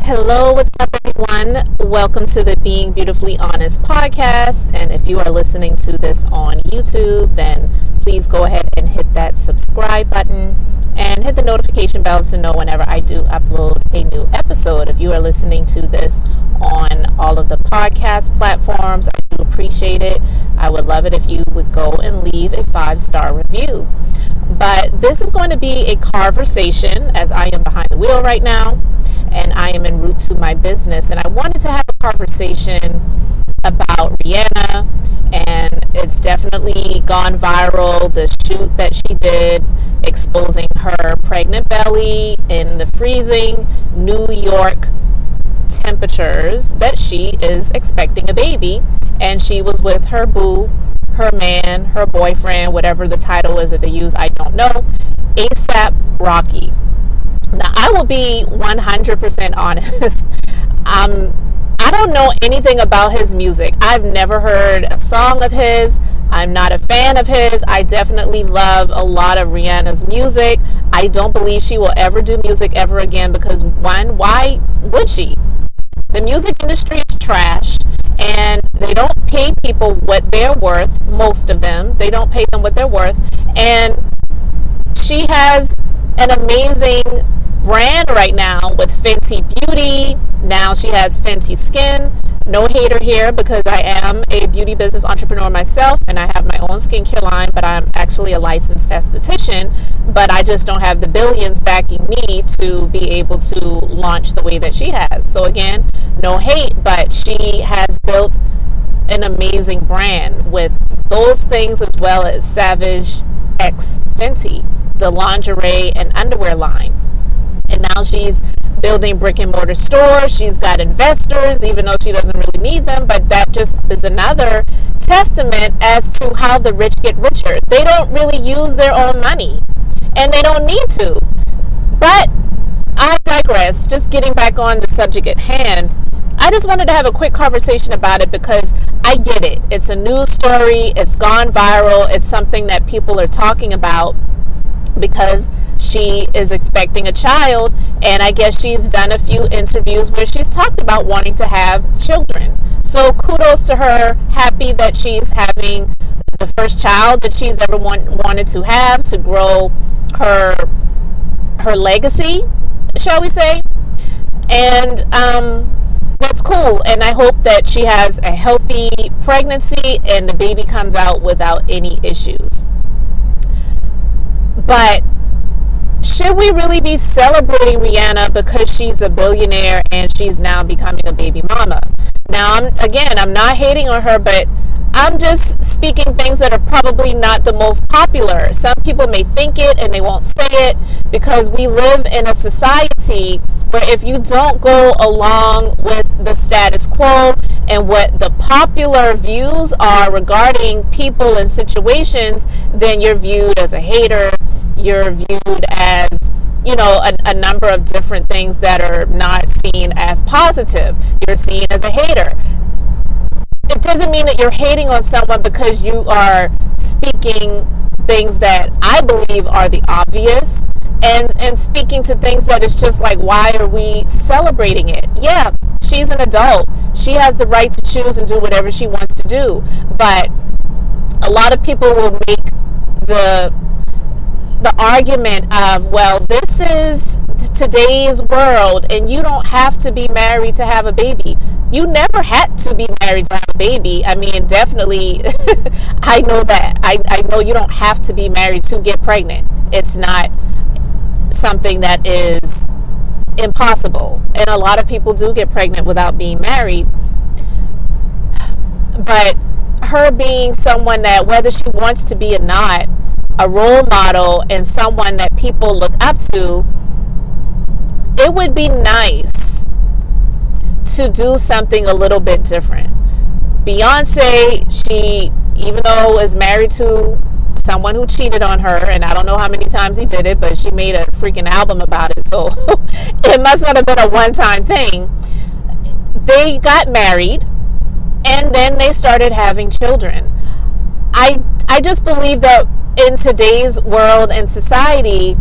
Hello, what's up, everyone? Welcome to the Being Beautifully Honest podcast. And if you are listening to this on YouTube, then please go ahead and hit that subscribe button and hit the notification bell to know whenever I do upload a new episode. If you are listening to this on all of the podcast platforms, I do appreciate it. I would love it if you would go and leave a 5-star review. But this is going to be a conversation as I am behind the wheel right now and I am en route to my business, and I wanted to have a conversation about Rihanna, and it's definitely gone viral, the shoot that she did exposing her pregnant belly in the freezing New York temperatures that she is expecting a baby, and she was with her boo, her man, her boyfriend, whatever the title is that they use, I don't know, ASAP Rocky. Now, I will be 100% honest. I don't know anything about his music. I've never heard a song of his. I'm not a fan of his. I definitely love a lot of Rihanna's music. I don't believe she will ever do music ever again because, one, why would she? The music industry is trash, and they don't pay people what they're worth, most of them. They don't pay them what they're worth, and she has an amazing brand right now with Fenty Beauty. Now she has Fenty Skin. No hater here because I am a beauty business entrepreneur myself and I have my own skincare line, but I'm actually a licensed esthetician, but I just don't have the billions backing me to be able to launch the way that she has. So again, no hate, but she has built an amazing brand with those things as well as Savage X Fenty, the lingerie and underwear line. And now she's building brick and mortar stores. She's got investors, even though she doesn't really need them. But that just is another testament as to how the rich get richer. They don't really use their own money, and they don't need to. But I digress. Just getting back on the subject at hand, I just wanted to have a quick conversation about it because I get it. It's a news story. It's gone viral. It's something that people are talking about because she is expecting a child, and I guess she's done a few interviews where she's talked about wanting to have children. So kudos to her. Happy that she's having the first child that she's ever wanted to have, to grow her legacy, shall we say. And that's cool, and I hope that she has a healthy pregnancy and the baby comes out without any issues. But should we really be celebrating Rihanna because she's a billionaire and she's now becoming a baby mama? Now, I'm not hating on her, but I'm just speaking things that are probably not the most popular. Some people may think it and they won't say it because we live in a society where if you don't go along with the status quo and what the popular views are regarding people and situations, then you're viewed as a hater. You're viewed as, a number of different things that are not seen as positive. You're seen as a hater. It doesn't mean that you're hating on someone because you are speaking things that I believe are the obvious and speaking to things that it's just like, why are we celebrating it? Yeah, she's an adult. She has the right to choose and do whatever she wants to do. But a lot of people will make the argument of, well, this is today's world and you don't have to be married to have a baby. You never had to be married to have a baby. I mean, definitely, I know that. I know you don't have to be married to get pregnant. It's not something that is impossible. And a lot of people do get pregnant without being married. But her being someone that, whether she wants to be or not, a role model and someone that people look up to, it would be nice to do something a little bit different. Beyonce, she, even though is married to someone who cheated on her, and I don't know how many times he did it, but she made a freaking album about it, so it must not have been a one-time thing. They got married and then they started having children. I just believe that in today's world and society,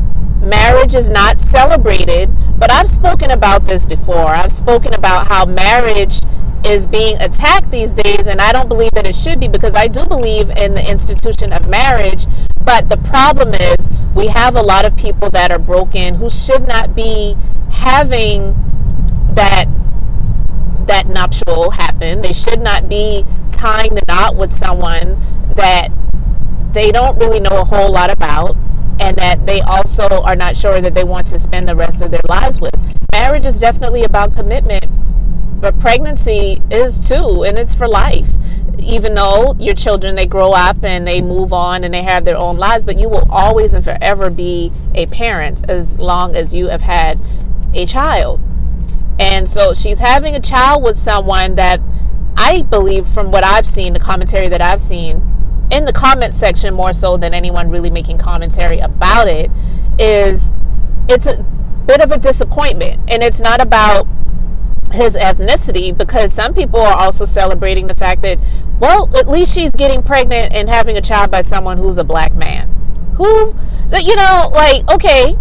Marriage is not celebrated, but I've spoken about this before. I've spoken about how marriage is being attacked these days, and I don't believe that it should be, because I do believe in the institution of marriage. But the problem is we have a lot of people that are broken who should not be having that nuptial happen. They should not be tying the knot with someone that they don't really know a whole lot about, and that they also are not sure that they want to spend the rest of their lives with. Marriage is definitely about commitment, but pregnancy is too, and it's for life. Even though your children, they grow up and they move on and they have their own lives, but you will always and forever be a parent as long as you have had a child. And so she's having a child with someone that I believe, from what I've seen, the commentary that I've seen in the comment section, more so than anyone really making commentary about it, is it's a bit of a disappointment. And it's not about his ethnicity, because some people are also celebrating the fact that, well, at least she's getting pregnant and having a child by someone who's a black man. Who, you know, like, okay,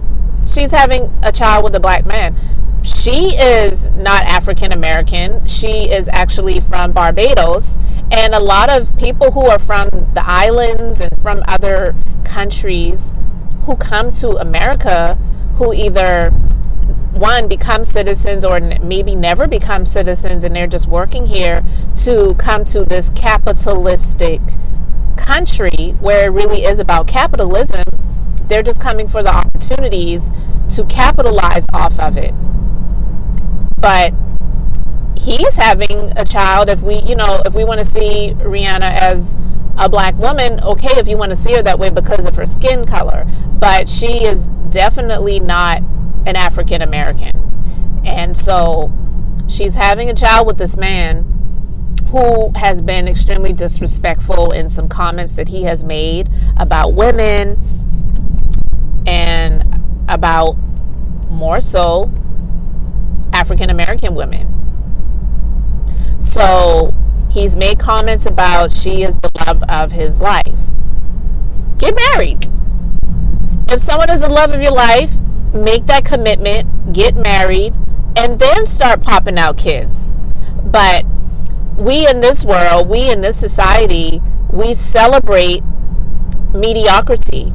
she's having a child with a black man. She is not African American. She is actually from Barbados. And a lot of people who are from the islands and from other countries who come to America, who either, one, become citizens or maybe never become citizens, and they're just working here to come to this capitalistic country where it really is about capitalism. They're just coming for the opportunities to capitalize off of it. But he's having a child. If we want to see Rihanna as a black woman, okay, if you want to see her that way because of her skin color, but she is definitely not an African American. And so she's having a child with this man who has been extremely disrespectful in some comments that he has made about women, and about, more so, African American women. So he's made comments about, she is the love of his life. Get married. If someone is the love of your life, make that commitment, get married, and then start popping out kids. But we in this world, we in this society, we celebrate mediocrity.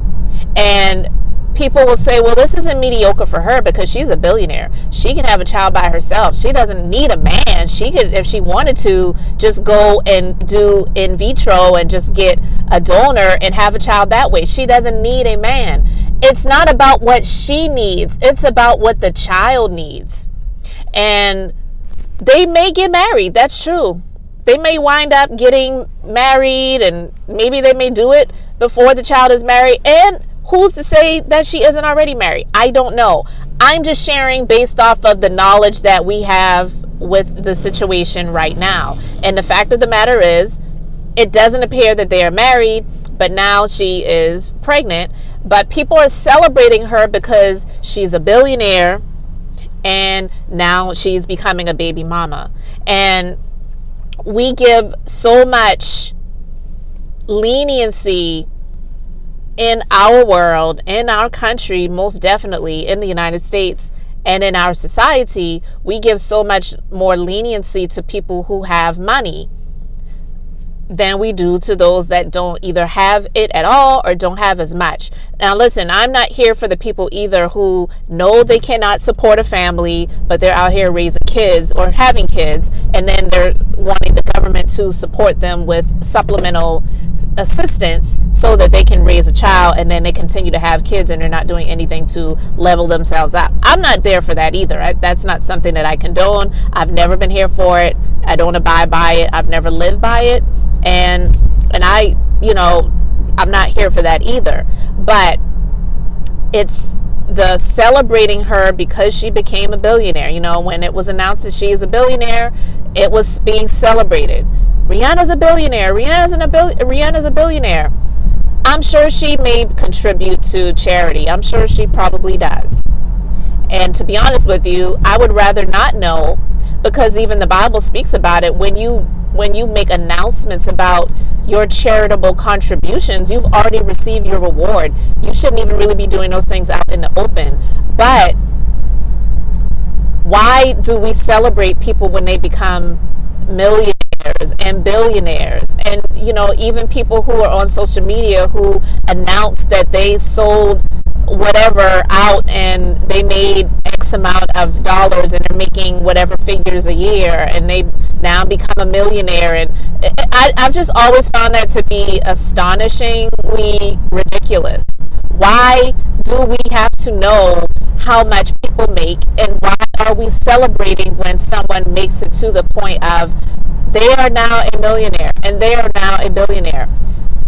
And people will say, well, this isn't mediocre for her because she's a billionaire. She can have a child by herself. She doesn't need a man. She could, if she wanted to, just go and do in vitro and just get a donor and have a child that way. She doesn't need a man. It's not about what she needs. It's about what the child needs. And they may get married. That's true. They may wind up getting married, and maybe they may do it before the child is married. And who's to say that she isn't already married? I don't know. I'm just sharing based off of the knowledge that we have with the situation right now. And the fact of the matter is, it doesn't appear that they are married, but now she is pregnant. But people are celebrating her because she's a billionaire, and now she's becoming a baby mama. And we give so much leniency in our world, in our country, most definitely in the United States, and in our society. We give so much more leniency to people who have money than we do to those that don't either have it at all or don't have as much. Now listen, I'm not here for the people either who know they cannot support a family, but they're out here raising kids or having kids, and then they're wanting the government to support them with supplemental assistance so that they can raise a child, and then they continue to have kids and they're not doing anything to level themselves up. I'm not there for that either. That's not something that I condone. I've never been here for it. I don't abide by it. I've never lived by it. And I, I'm not here for that either. But it's the celebrating her because she became a billionaire. When it was announced that she is a billionaire, it was being celebrated. Rihanna's a billionaire. Rihanna's a billionaire. I'm sure she may contribute to charity. I'm sure she probably does. And to be honest with you, I would rather not know, because even the Bible speaks about it. When you when you make announcements about your charitable contributions, you've already received your reward. You shouldn't even really be doing those things out in the open. But why do we celebrate people when they become millionaires and billionaires? And, even people who are on social media who announce that they sold whatever out and they made X amount of dollars and they're making whatever figures a year and they now become a millionaire. And I've just always found that to be astonishingly ridiculous. Why do we have to know how much people make, and why are we celebrating when someone makes it to the point of they are now a millionaire and they are now a billionaire?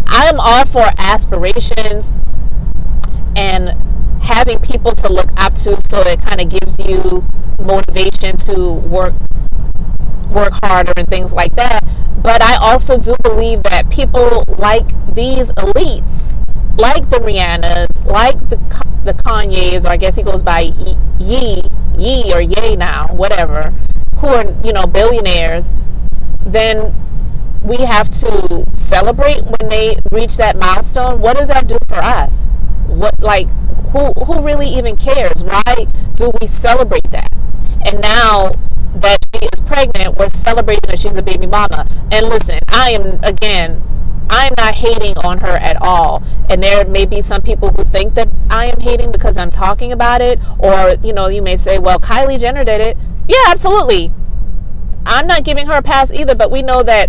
I am all for aspirations and having people to look up to, so it kind of gives you motivation to work harder and things like that. But I also do believe that people like these elites, like the Rihannas, like the Kanyes, or I guess he goes by Yee or Ye now, whatever, who are, billionaires, then we have to celebrate when they reach that milestone. What does that do for us? Who really even cares? Why do we celebrate that? And now that she is pregnant, we're celebrating that she's a baby mama. And listen, I'm not hating on her at all. And there may be some people who think that I am hating because I'm talking about it. Or, you may say, well, Kylie Jenner did it. Yeah, absolutely. I'm not giving her a pass either, but we know that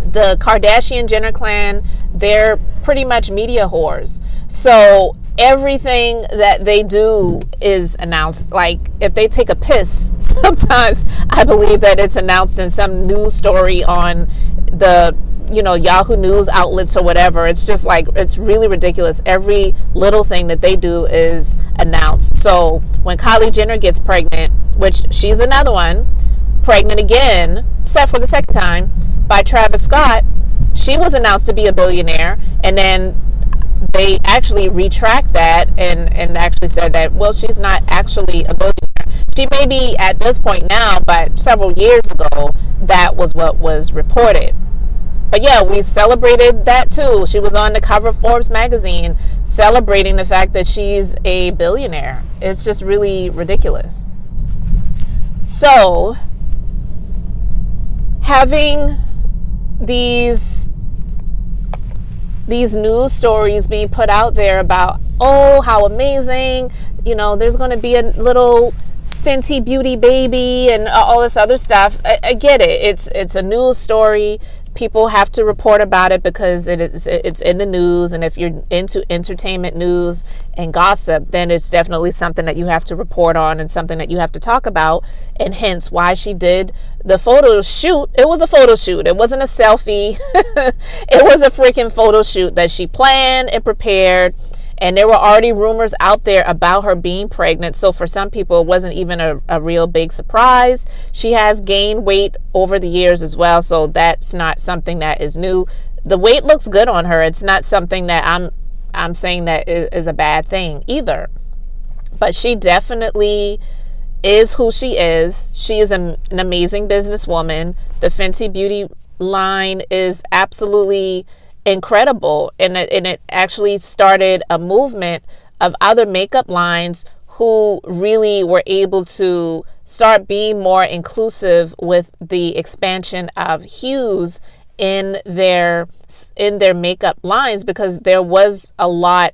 the Kardashian-Jenner clan, they're pretty much media whores. So everything that they do is announced. Like if they take a piss, sometimes I believe that it's announced in some news story on the Yahoo News outlets or whatever. It's just like, it's really ridiculous. Every little thing that they do is announced. So when Kylie Jenner gets pregnant, which she's another one, pregnant again, except for the second time, by Travis Scott, she was announced to be a billionaire, and then they actually retract that and actually said that, well, she's not actually a billionaire. She may be at this point now, but several years ago, that was what was reported. But yeah, we celebrated that too. She was on the cover of Forbes magazine celebrating the fact that she's a billionaire. It's just really ridiculous. So, having these news stories being put out there about, oh, how amazing, there's going to be a little Fenty Beauty baby and all this other stuff. I get it. It's a news story. People have to report about it because it's in the news. And if you're into entertainment news and gossip, then it's definitely something that you have to report on and something that you have to talk about. And hence why she did the photo shoot. It was a photo shoot. It wasn't a selfie. It was a freaking photo shoot that she planned and prepared. And there were already rumors out there about her being pregnant. So for some people, it wasn't even a real big surprise. She has gained weight over the years as well. So that's not something that is new. The weight looks good on her. It's not something that I'm saying that is a bad thing either. But she definitely is who she is. She is an amazing businesswoman. The Fenty Beauty line is absolutely incredible, and it actually started a movement of other makeup lines who really were able to start being more inclusive with the expansion of hues in their makeup lines, because there was a lot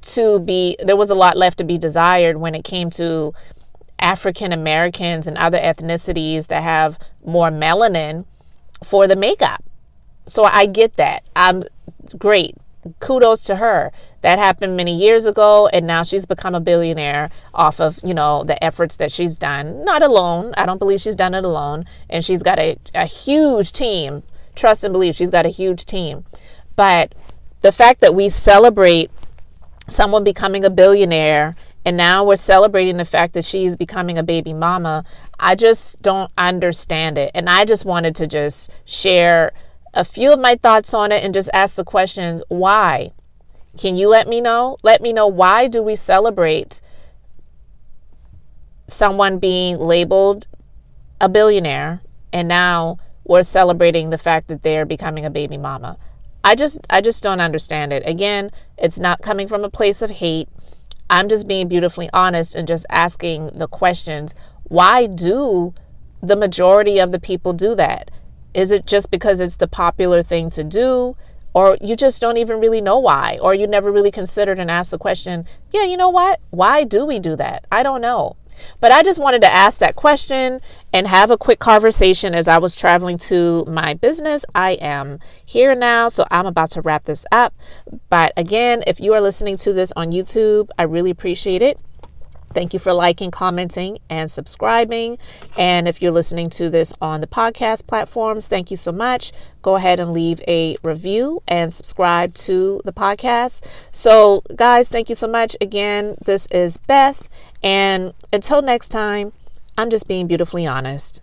left to be desired when it came to African Americans and other ethnicities that have more melanin for the makeup. So I get that. Great. Kudos to her. That happened many years ago, and now she's become a billionaire off of, the efforts that she's done. Not alone. I don't believe she's done it alone. And she's got a huge team. Trust and believe, she's got a huge team. But the fact that we celebrate someone becoming a billionaire, and now we're celebrating the fact that she's becoming a baby mama, I just don't understand it. And I just wanted to just share a few of my thoughts on it and just ask the questions, why? Can you let me know? Let me know, why do we celebrate someone being labeled a billionaire, and now we're celebrating the fact that they're becoming a baby mama. I just don't understand it. Again, it's not coming from a place of hate. I'm just being beautifully honest and just asking the questions. Why do the majority of the people do that? Is it just because it's the popular thing to do? Or you just don't even really know why? Or you never really considered and asked the question, yeah, you know what? Why do we do that? I don't know. But I just wanted to ask that question and have a quick conversation as I was traveling to my business. I am here now, so I'm about to wrap this up. But again, if you are listening to this on YouTube, I really appreciate it. Thank you for liking, commenting, and subscribing. And if you're listening to this on the podcast platforms, thank you so much. Go ahead and leave a review and subscribe to the podcast. So, guys, thank you so much. Again, this is Beth. And until next time, I'm just being beautifully honest.